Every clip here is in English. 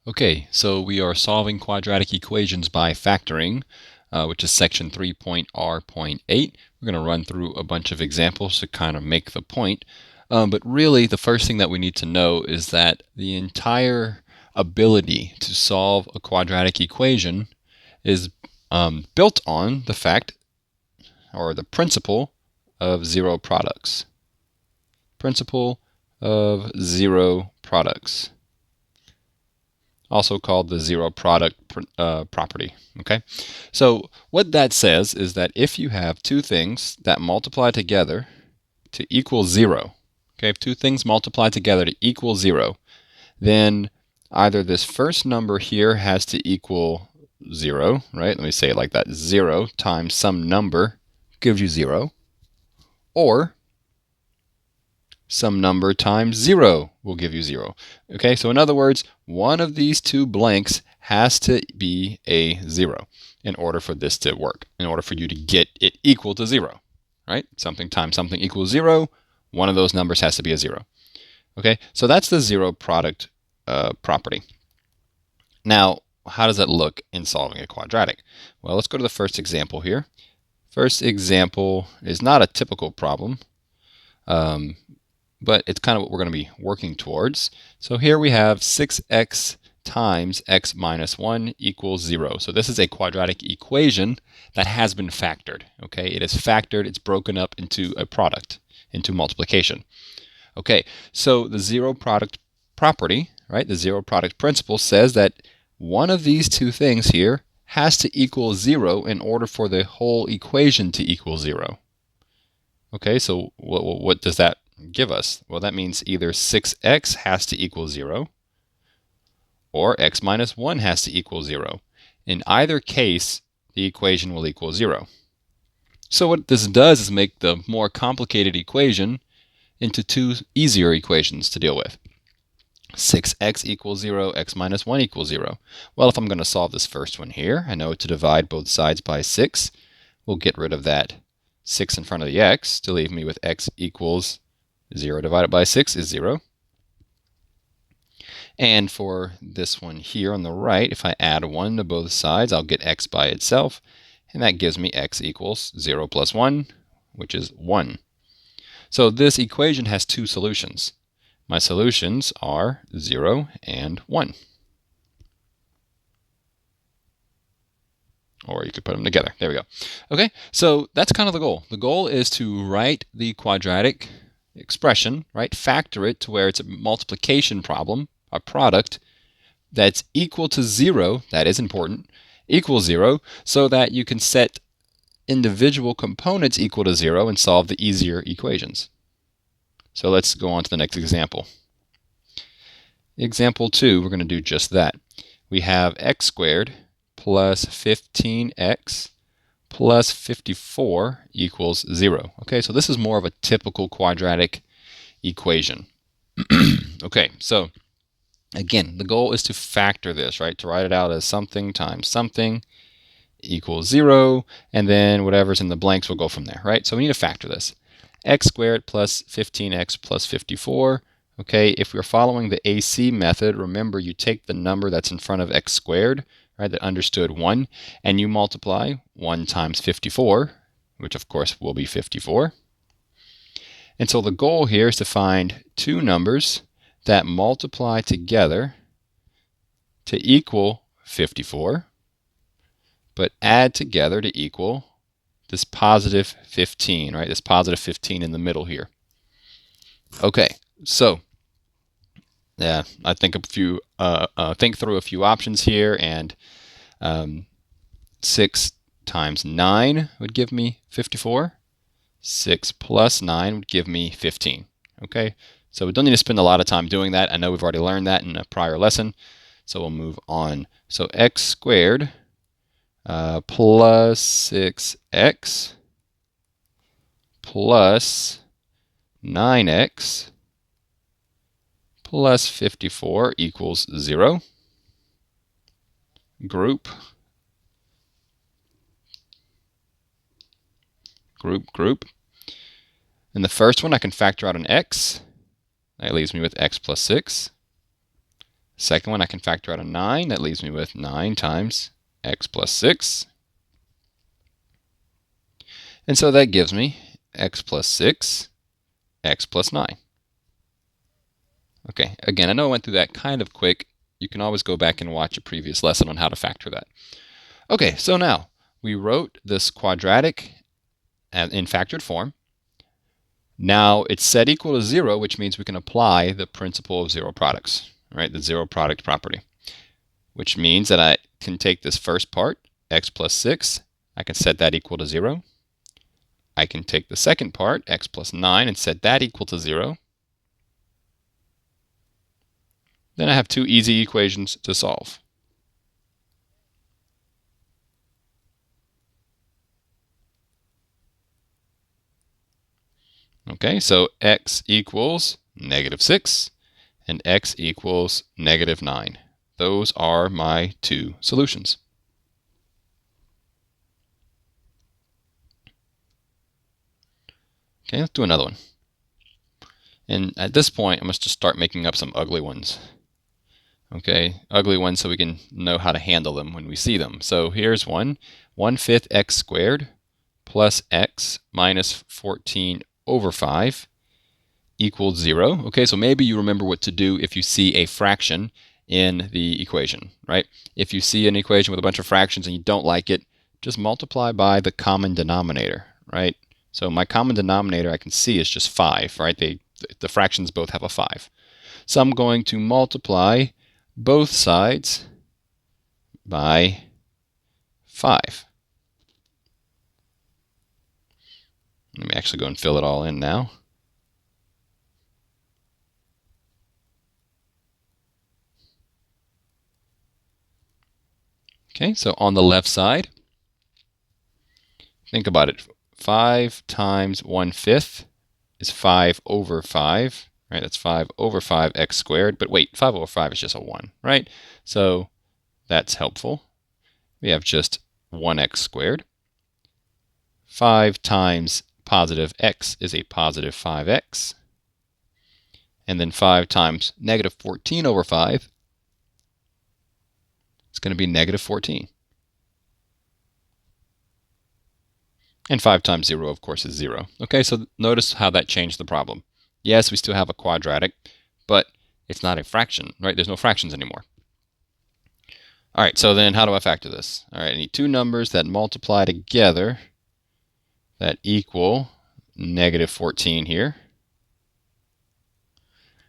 Okay, so we are solving quadratic equations by factoring, which is section 3.R.8. We're going to run through a bunch of examples to kind of make the point. But really, the first thing that we need to know is that the entire ability to solve a quadratic equation is built on the fact or the principle of zero products. Principle of zero products. Also called the zero product property. Okay, so what that says is that if you have two things that multiply together to equal zero, okay, if two things multiply together to equal zero, then either this first number here has to equal zero, right? Let me say it like that: 0 times some number gives you 0, or some number times 0 will give you 0. Okay, so in other words, one of these two blanks has to be a 0 in order for this to work, in order for you to get it equal to 0, right? Something times something equals 0, one of those numbers has to be a 0. Okay, so that's the zero product property. Now, how does that look in solving a quadratic? Well, let's go to the first example here. First example is not a typical problem. But it's kind of what we're going to be working towards. So here we have 6x times x minus 1 equals 0. So this is a quadratic equation that has been factored. Okay, it is factored, it's broken up into a product, into multiplication. Okay, so the zero product property, right, the zero product principle says that one of these two things here has to equal 0 in order for the whole equation to equal 0. Okay, so what does that give us? Well, that means either 6x has to equal 0 or x minus 1 has to equal 0. In either case, the equation will equal 0. So what this does is make the more complicated equation into two easier equations to deal with. 6x equals 0, x minus 1 equals 0. Well, if I'm going to solve this first one here, I know to divide both sides by 6. We'll get rid of that 6 in front of the x to leave me with x equals 0 divided by 6 is 0. And for this one here on the right, if I add 1 to both sides, I'll get x by itself. And that gives me x equals 0 plus 1, which is 1. So this equation has two solutions. My solutions are 0 and 1. Or you could put them together. There we go. Okay, so that's kind of the goal. The goal is to write the quadratic expression, right? Factor it to where it's a multiplication problem, a product that's equal to 0, that is important, equals 0, so that you can set individual components equal to 0 and solve the easier equations. So let's go on to the next example. Example 2, we're going to do just that. We have x squared plus 15x plus 54 equals 0. Okay, so this is more of a typical quadratic equation. Okay, so again, the goal is to factor this, right? To write it out as something times something equals 0, and then whatever's in the blanks will go from there, right? So we need to factor this. X squared plus 15x plus 54. Okay, if we're following the AC method, remember you take the number that's in front of x squared, right, that understood 1, and you multiply 1 times 54, which of course will be 54. And so the goal here is to find two numbers that multiply together to equal 54, but add together to equal this positive 15, right? This positive 15 in the middle here. Okay, so yeah, I think through a few options here, and 6 times 9 would give me 54. 6 plus 9 would give me 15. Okay, so we don't need to spend a lot of time doing that. I know we've already learned that in a prior lesson, so we'll move on. So x squared plus 6x plus 9x plus 54 equals 0. Group. In the first one, I can factor out an x. That leaves me with x plus 6. Second one, I can factor out a 9. That leaves me with 9 times x plus 6. And so that gives me x plus 6, x plus 9. Okay, again, I know I went through that kind of quick. You can always go back and watch a previous lesson on how to factor that. Okay, so now we wrote this quadratic in factored form. Now it's set equal to 0, which means we can apply the principle of zero products, right? The zero product property, which means that I can take this first part, x plus 6, I can set that equal to 0. I can take the second part, x plus 9, and set that equal to 0. Then I have two easy equations to solve. Okay, so x equals -6 and x equals -9. Those are my two solutions. Okay, let's do another one. And at this point, I must just start making up some ugly ones. Okay, ugly ones so we can know how to handle them when we see them. So here's one. 1/5 x squared plus x minus 14 over 5 equals 0. Okay, so maybe you remember what to do if you see a fraction in the equation, right? If you see an equation with a bunch of fractions and you don't like it, just multiply by the common denominator, right? So my common denominator I can see is just 5, right? The fractions both have a 5. So I'm going to multiply both sides by 5. Let me actually go and fill it all in now. Okay, so on the left side, think about it. 5 times 1/5 is 5 over 5, right? That's 5 over 5x squared. But wait, 5 over 5 is just a 1, right? So that's helpful. We have just 1x squared. 5 times positive x is a positive 5x. And then 5 times -14 over 5 is going to be -14. And 5 times 0, of course, is 0. Okay, so notice how that changed the problem. Yes, we still have a quadratic, but it's not a fraction, right? There's no fractions anymore. All right, so then how do I factor this? All right, I need two numbers that multiply together that equal -14 here.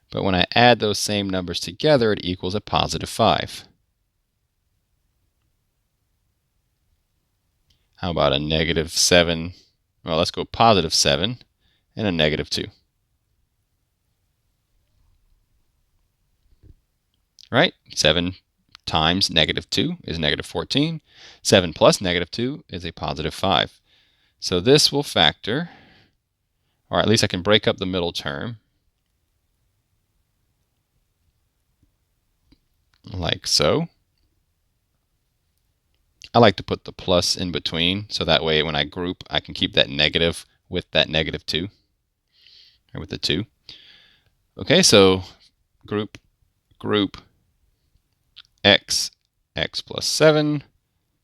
But when I add those same numbers together, it equals a positive 5. How about a -7? Well, let's go positive 7 and a -2. Right? 7 times -2 is -14. 7 plus -2 is a positive 5. So this will factor, or at least I can break up the middle term like so. I like to put the plus in between, so that way when I group, I can keep that negative with that -2, or with the 2. Okay, so group x plus 7,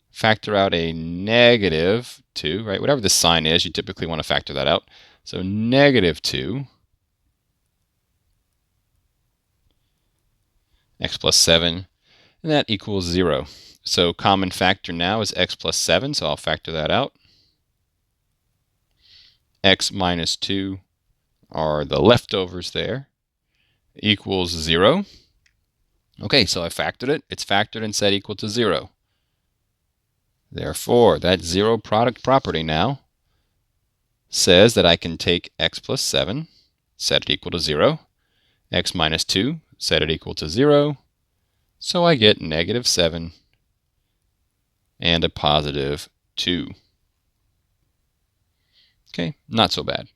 factor out a -2, right? Whatever the sign is, you typically want to factor that out. So -2 x plus 7, and that equals 0. So common factor now is x plus 7, so I'll factor that out. X minus 2 are the leftovers there, equals 0. Okay, so I factored it. It's factored and set equal to 0. Therefore, that zero product property now says that I can take x plus 7, set it equal to 0, x minus 2, set it equal to 0, so I get -7 and a positive 2. Okay, not so bad.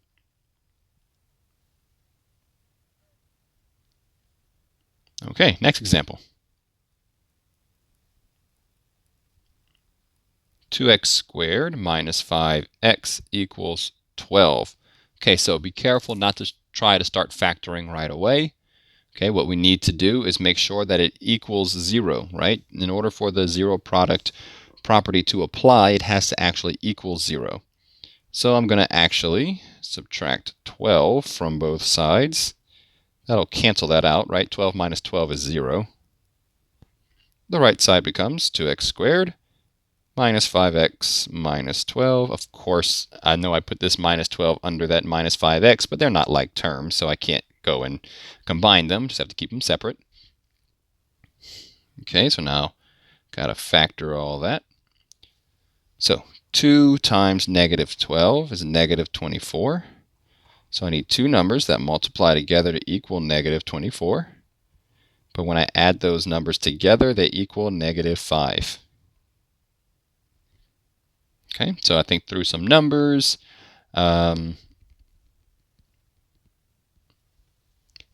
Okay, next example. 2x squared minus 5x equals 12. Okay, so be careful not to try to start factoring right away. Okay, what we need to do is make sure that it equals 0, right? In order for the zero product property to apply, it has to actually equal 0. So I'm going to actually subtract 12 from both sides. That'll cancel that out, right? 12 minus 12 is 0. The right side becomes 2x squared minus 5x minus 12. Of course, I know I put this minus 12 under that minus 5x, but they're not like terms, so I can't go and combine them. Just have to keep them separate. Okay, so now got to factor all that. So 2 times negative 12 is negative 24. So I need two numbers that multiply together to equal negative 24. But when I add those numbers together, they equal negative 5. Okay, so I think through some numbers.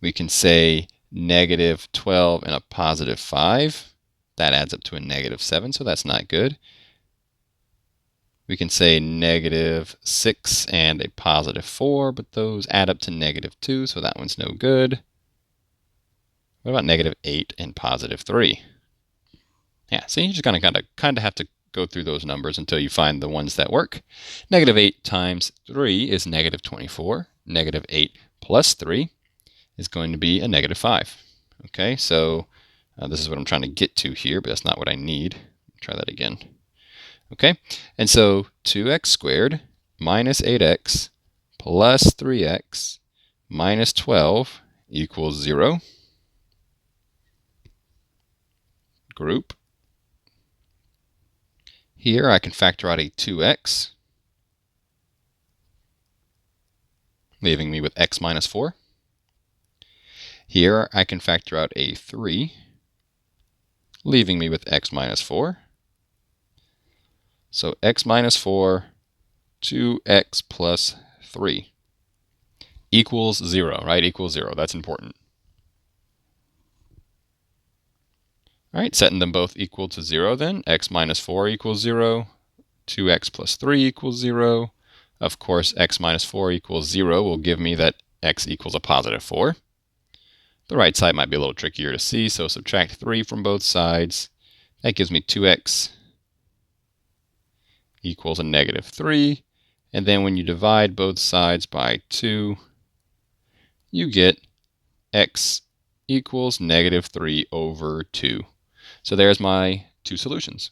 We can say negative 12 and a positive 5. That adds up to a negative 7, so that's not good. We can say negative 6 and a positive 4, but those add up to negative 2, so that one's no good. What about negative 8 and positive 3? Yeah, so you just kind of have to go through those numbers until you find the ones that work. Negative 8 times 3 is negative 24. Negative 8 plus 3 is going to be a negative 5. Okay, so this is what I'm trying to get to here, but that's not what I need. Try that again. Okay, and so 2x squared minus 8x plus 3x minus 12 equals 0. Group. Here I can factor out a 2x, leaving me with x minus 4. Here I can factor out a 3, leaving me with x minus 4. So x minus 4, 2x plus 3 equals 0, right? Equals 0. That's important. All right, setting them both equal to 0 then. X minus 4 equals 0. 2x plus 3 equals 0. Of course, x minus 4 equals 0 will give me that x equals a positive 4. The right side might be a little trickier to see, so subtract 3 from both sides. That gives me 2x equals a negative 3. And then when you divide both sides by 2, you get x equals negative 3 over 2. So there's my two solutions.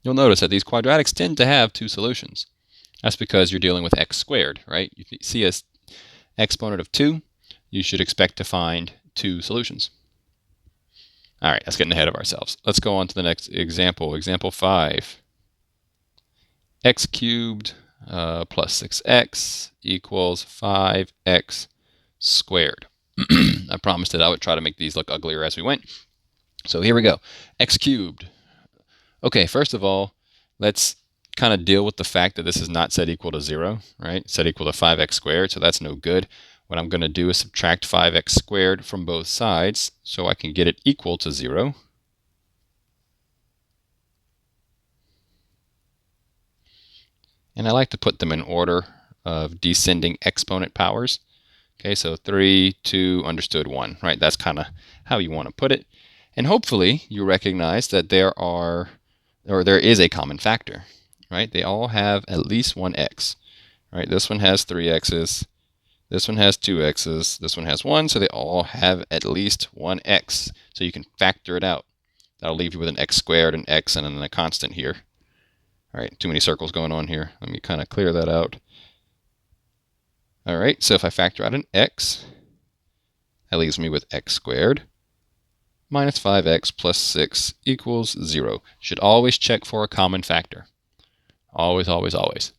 You'll notice that these quadratics tend to have two solutions. That's because you're dealing with x squared, right? You see an exponent of 2, you should expect to find two solutions. All right, that's getting ahead of ourselves. Let's go on to the next example. Example 5. X cubed plus 6x equals 5x squared. I promised that I would try to make these look uglier as we went. So here we go. X cubed. Okay, first of all, let's kind of deal with the fact that this is not set equal to 0, right? It's set equal to 5x squared, so that's no good. What I'm going to do is subtract 5x squared from both sides so I can get it equal to 0. And I like to put them in order of descending exponent powers. Okay, so 3, 2, understood 1, right? That's kind of how you want to put it. And hopefully you recognize that there is a common factor, right? They all have at least one x, right? This one has 3 x's, this one has 2 x's, this one has 1, so they all have at least one x. So you can factor it out. That'll leave you with an x squared, an x, and then a constant here. All right, too many circles going on here. Let me kind of clear that out. All right, so if I factor out an x, that leaves me with x squared minus 5x plus 6 equals 0. Should always check for a common factor. Always, always, always.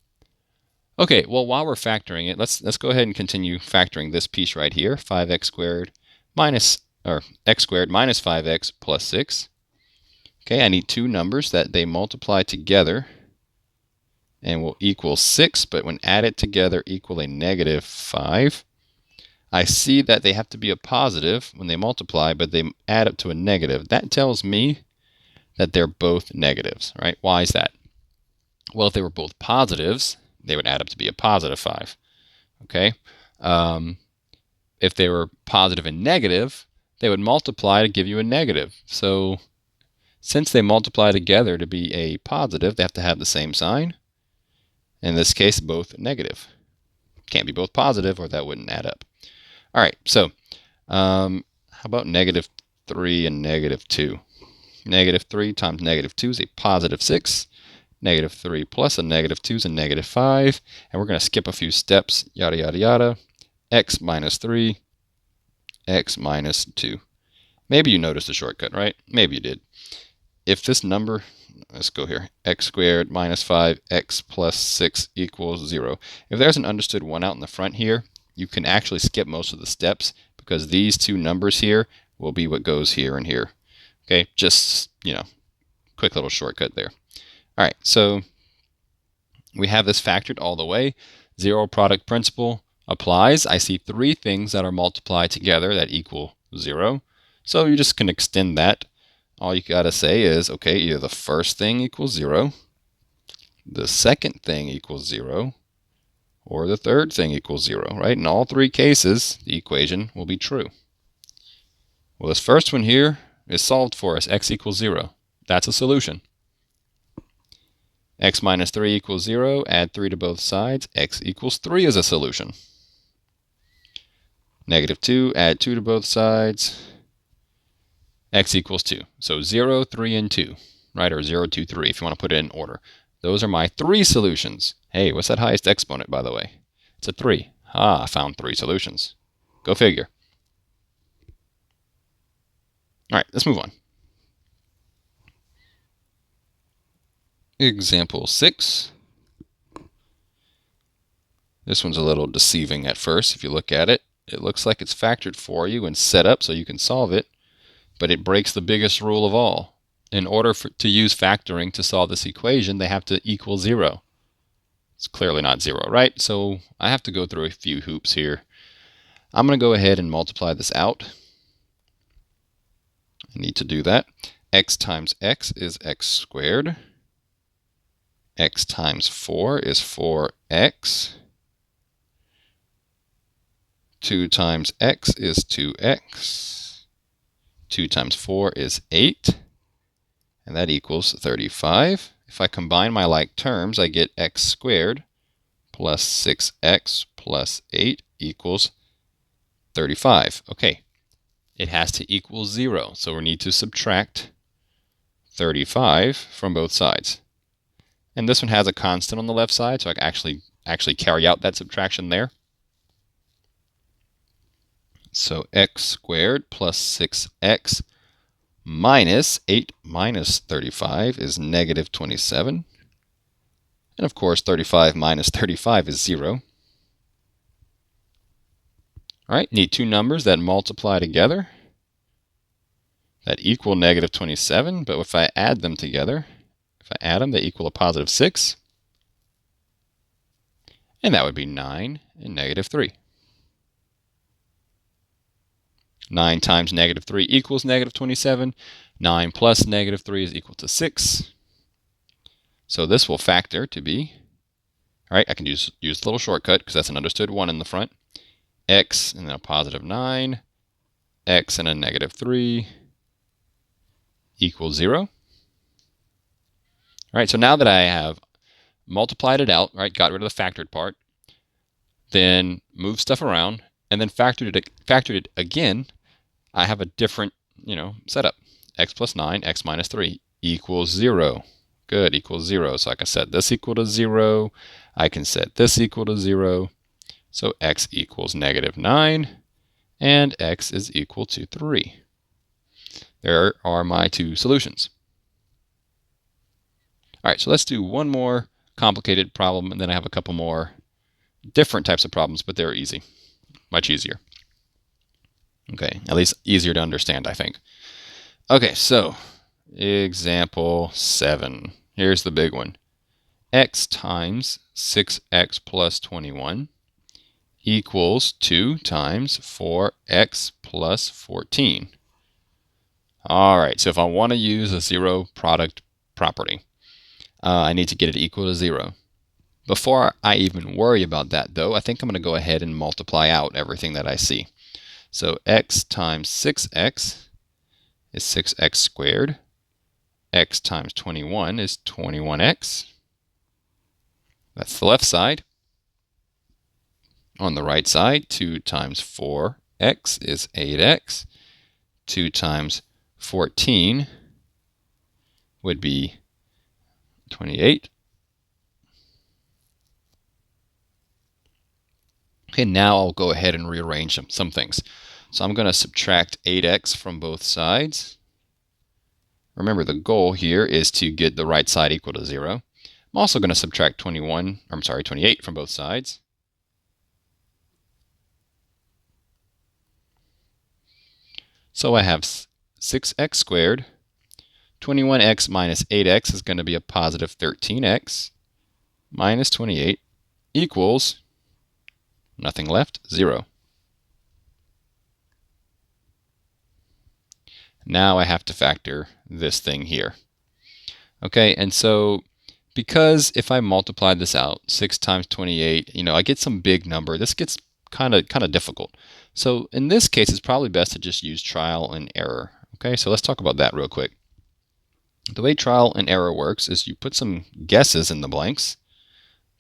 Okay, well, while we're factoring it, let's go ahead and continue factoring this piece right here. 5x squared minus, or x squared minus 5x plus 6. Okay, I need two numbers that they multiply together and will equal 6, but when added together equal a negative 5. I see that they have to be a positive when they multiply, but they add up to a negative. That tells me that they're both negatives, right? Why is that? Well, if they were both positives, they would add up to be a positive 5, okay? if they were positive and negative, they would multiply to give you a negative. So since they multiply together to be a positive, they have to have the same sign. In this case, both negative. Can't be both positive or that wouldn't add up. All right, so how about negative 3 and negative 2? Negative 3 times negative 2 is a positive 6. Negative 3 plus a negative 2 is a negative 5. And we're going to skip a few steps, yada, yada, yada. X minus 3, x minus 2. Maybe you noticed a shortcut, right? Maybe you did. If this number, let's go here, x squared minus 5x plus 6 equals 0. If there's an understood 1 out in the front here, you can actually skip most of the steps because these two numbers here will be what goes here and here. Okay, just, quick little shortcut there. All right, so we have this factored all the way. Zero product principle applies. I see three things that are multiplied together that equal 0. So you just can extend that. All you got to say is, okay, either the first thing equals 0, the second thing equals 0, or the third thing equals 0, right? In all three cases, the equation will be true. Well, this first one here is solved for us, x equals 0. That's a solution. X minus 3 equals 0, add 3 to both sides, x equals 3 is a solution. Negative 2, add 2 to both sides, x equals 2. So 0, 3, and 2, right? Or 0, 2, 3 if you want to put it in order. Those are my three solutions. Hey, what's that highest exponent, by the way? It's a 3. Ah, I found 3 solutions. Go figure. All right, let's move on. Example 6. This one's a little deceiving at first. If you look at it, it looks like it's factored for you and set up so you can solve it, but it breaks the biggest rule of all. In order to use factoring to solve this equation, they have to equal 0. It's clearly not 0, right? So I have to go through a few hoops here. I'm going to go ahead and multiply this out. I need to do that. X times x is x squared. X times 4 is 4x. 2 times x is 2x. 2 times 4 is 8. And that equals 35. If I combine my like terms, I get x squared plus 6x plus 8 equals 35. Okay, it has to equal 0, so we need to subtract 35 from both sides. And this one has a constant on the left side, so I can actually carry out that subtraction there. So x squared plus 6x minus 8 minus 35 is negative 27. And of course, 35 minus 35 is 0. All right, need two numbers that multiply together that equal negative 27, but if I add them together, if I add them, they equal a positive 6. And that would be 9 and negative 3. 9 times negative 3 equals negative 27. 9 plus negative 3 is equal to 6. So this will factor to be, all right, I can use the little shortcut because that's an understood 1 in the front. X and then a positive 9, x and a negative 3 equals 0. All right, so now that I have multiplied it out, right, got rid of the factored part, then moved stuff around, and then factored it again, I have a different, setup. X plus 9, x minus 3 equals 0. Good, equals 0. So I can set this equal to 0. I can set this equal to 0. So x equals negative 9, and x is equal to 3. There are my two solutions. All right, so let's do one more complicated problem, and then I have a couple more different types of problems, but they're easy, much easier. Okay, at least easier to understand, I think. Okay, so example 7. Here's the big one. X times 6x plus 21 equals 2 times 4x plus 14. All right, so if I want to use a zero product property, I need to get it equal to 0. Before I even worry about that, though, I think I'm going to go ahead and multiply out everything that I see. So x times 6x is 6x squared. X times 21 is 21x. That's the left side. On the right side, 2 times 4x is 8x. 2 times 14 would be 28. Okay, now I'll go ahead and rearrange some things. So I'm going to subtract 8x from both sides. Remember, the goal here is to get the right side equal to 0. I'm also going to subtract 28 from both sides. So I have 6x squared. 21x minus 8x is going to be a positive 13x minus 28 equals nothing left, 0. Now I have to factor this thing here. Okay, and so because if I multiply this out, 6 times 28, I get some big number. This gets kind of difficult. So in this case, it's probably best to just use trial and error. Okay, so let's talk about that real quick. The way trial and error works is you put some guesses in the blanks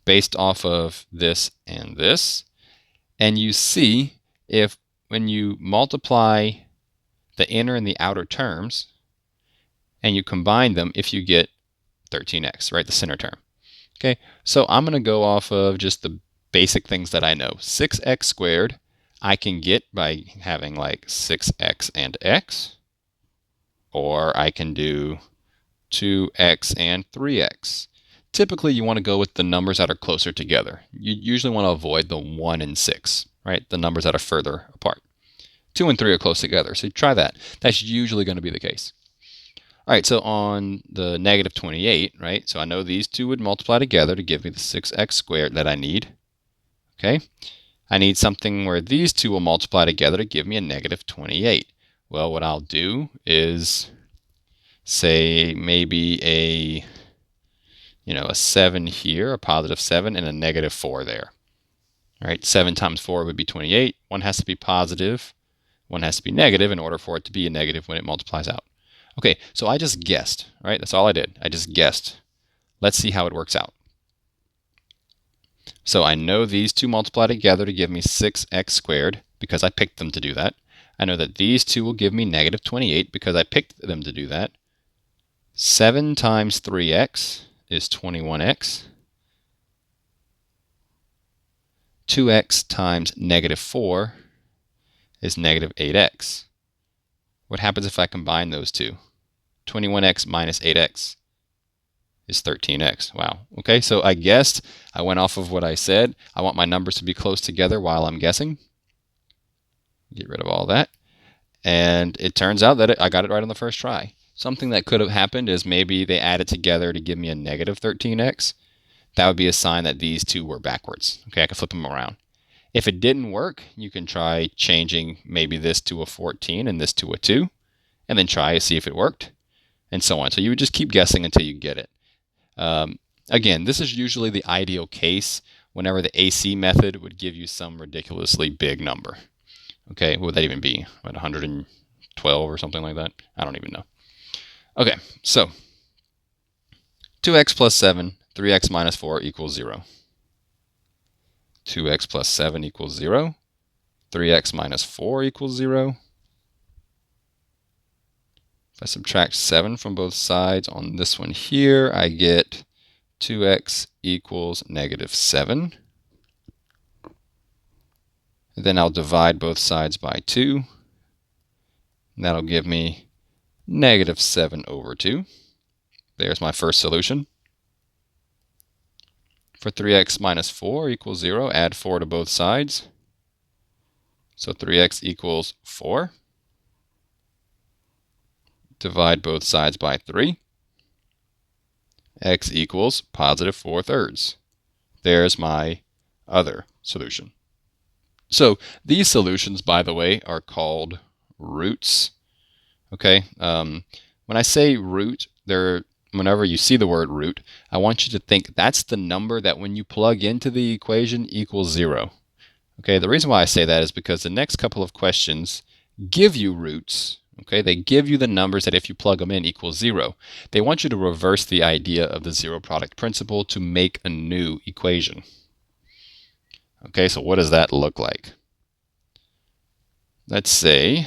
based off of this and this, and you see if when you multiply the inner and the outer terms and you combine them, if you get 13x, right, the center term. Okay, so I'm going to go off of just the basic things that I know. 6x squared I can get by having like 6x and x, or I can do 2x and 3x. Typically, you want to go with the numbers that are closer together. You usually want to avoid the 1 and 6, right? The numbers that are further apart. 2 and 3 are close together, so you try that. That's usually going to be the case. All right, so on the negative 28, right? So I know these two would multiply together to give me the 6x squared that I need. Okay, I need something where these two will multiply together to give me a negative 28. Well, what I'll do is say maybe a 7 here, a positive 7, and a negative 4 there. All right, 7 times 4 would be 28. One has to be positive, one has to be negative in order for it to be a negative when it multiplies out. Okay, so I just guessed, right? That's all I did. I just guessed. Let's see how it works out. So I know these two multiply together to give me 6x squared because I picked them to do that. I know that these two will give me negative 28 because I picked them to do that. 7 times 3x is 21x. 2x times negative 4 is negative 8x. What happens if I combine those two? 21x minus 8x is 13x. Wow. Okay, so I guessed. I went off of what I said. I want my numbers to be close together while I'm guessing. Get rid of all that. And it turns out that I got it right on the first try. Something that could have happened is maybe they added together to give me a negative 13x. That would be a sign that these two were backwards. Okay, I can flip them around. If it didn't work, you can try changing maybe this to a 14 and this to a 2, and then try to see if it worked, and so on. So you would just keep guessing until you get it. Again, this is usually the ideal case whenever the AC method would give you some ridiculously big number. Okay, what would that even be? What, 112 or something like that? I don't even know. Okay, so 2x plus 7, 3x minus 4 equals 0. 2x plus 7 equals 0. 3x minus 4 equals 0. If I subtract 7 from both sides on this one here, I get 2x equals negative 7. And then I'll divide both sides by 2. And that'll give me negative 7 over 2. There's my first solution. For 3x minus 4 equals 0, add 4 to both sides. So 3x equals 4. Divide both sides by 3. X equals positive 4/3. There's my other solution. So these solutions, by the way, are called roots. Okay, when I say root, whenever you see the word root, I want you to think that's the number that when you plug into the equation equals 0. Okay, the reason why I say that is because the next couple of questions give you roots. Okay, they give you the numbers that if you plug them in equals 0. They want you to reverse the idea of the zero product principle to make a new equation. Okay, so what does that look like? Let's say,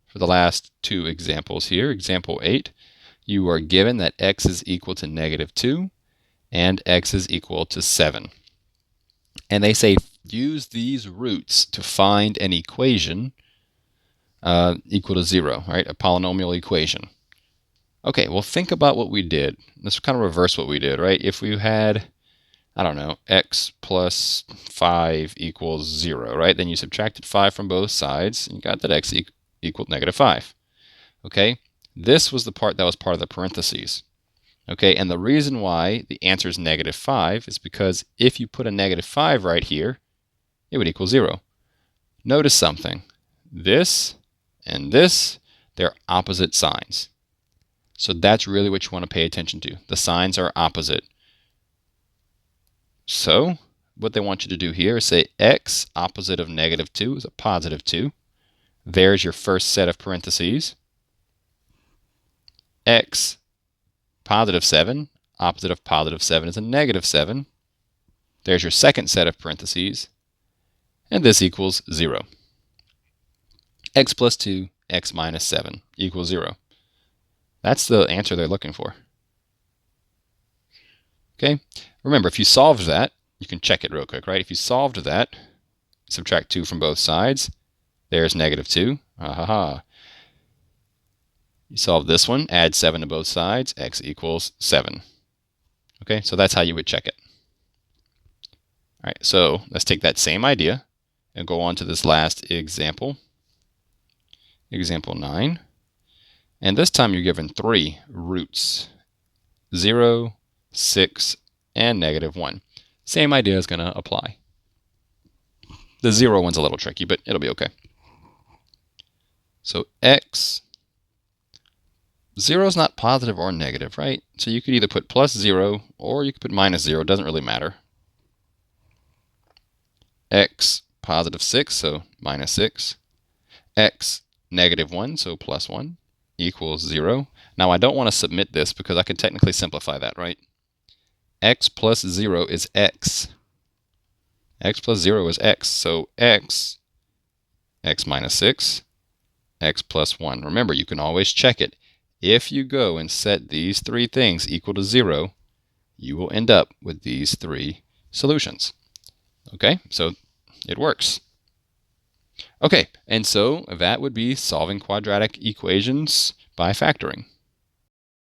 for the last two examples here, example 8, you are given that x is equal to -2 and x is equal to 7. And they say use these roots to find an equation equal to 0, right? A polynomial equation. Okay, well, think about what we did. Let's kind of reverse what we did, right? If we had, I don't know, x plus 5 equals 0, right? Then you subtracted 5 from both sides, and you got that x equaled -5. Okay, this was the part that was part of the parentheses. Okay, and the reason why the answer is -5 is because if you put a -5 right here, it would equal 0. Notice something. This and this, they're opposite signs. So that's really what you want to pay attention to. The signs are opposite. So what they want you to do here is say x opposite of -2 is a +2. There's your first set of parentheses. X +7, opposite of +7 is a -7. There's your second set of parentheses. And this equals 0. X plus 2, x minus 7 equals 0. That's the answer they're looking for. Okay, remember, if you solved that, you can check it real quick, right? If you solved that, subtract 2 from both sides, there's -2. You solve this one, add 7 to both sides, x equals 7. Okay, so that's how you would check it. All right, so let's take that same idea and go on to this last example, example 9. And this time you're given 3 roots, 0, 6, and -1. Same idea is going to apply. The 0 one's a little tricky, but it'll be okay. So x, 0 is not positive or negative, right? So you could either put +0 or you could put -0. It doesn't really matter. X +6, so -6. X -1, so +1, equals 0. Now I don't want to submit this because I can technically simplify that, right? X plus 0 is x. X plus 0 is x. So x minus 6, x plus 1. Remember, you can always check it. If you go and set these 3 things equal to 0, you will end up with these 3 solutions. Okay, so it works. Okay, and so that would be solving quadratic equations by factoring.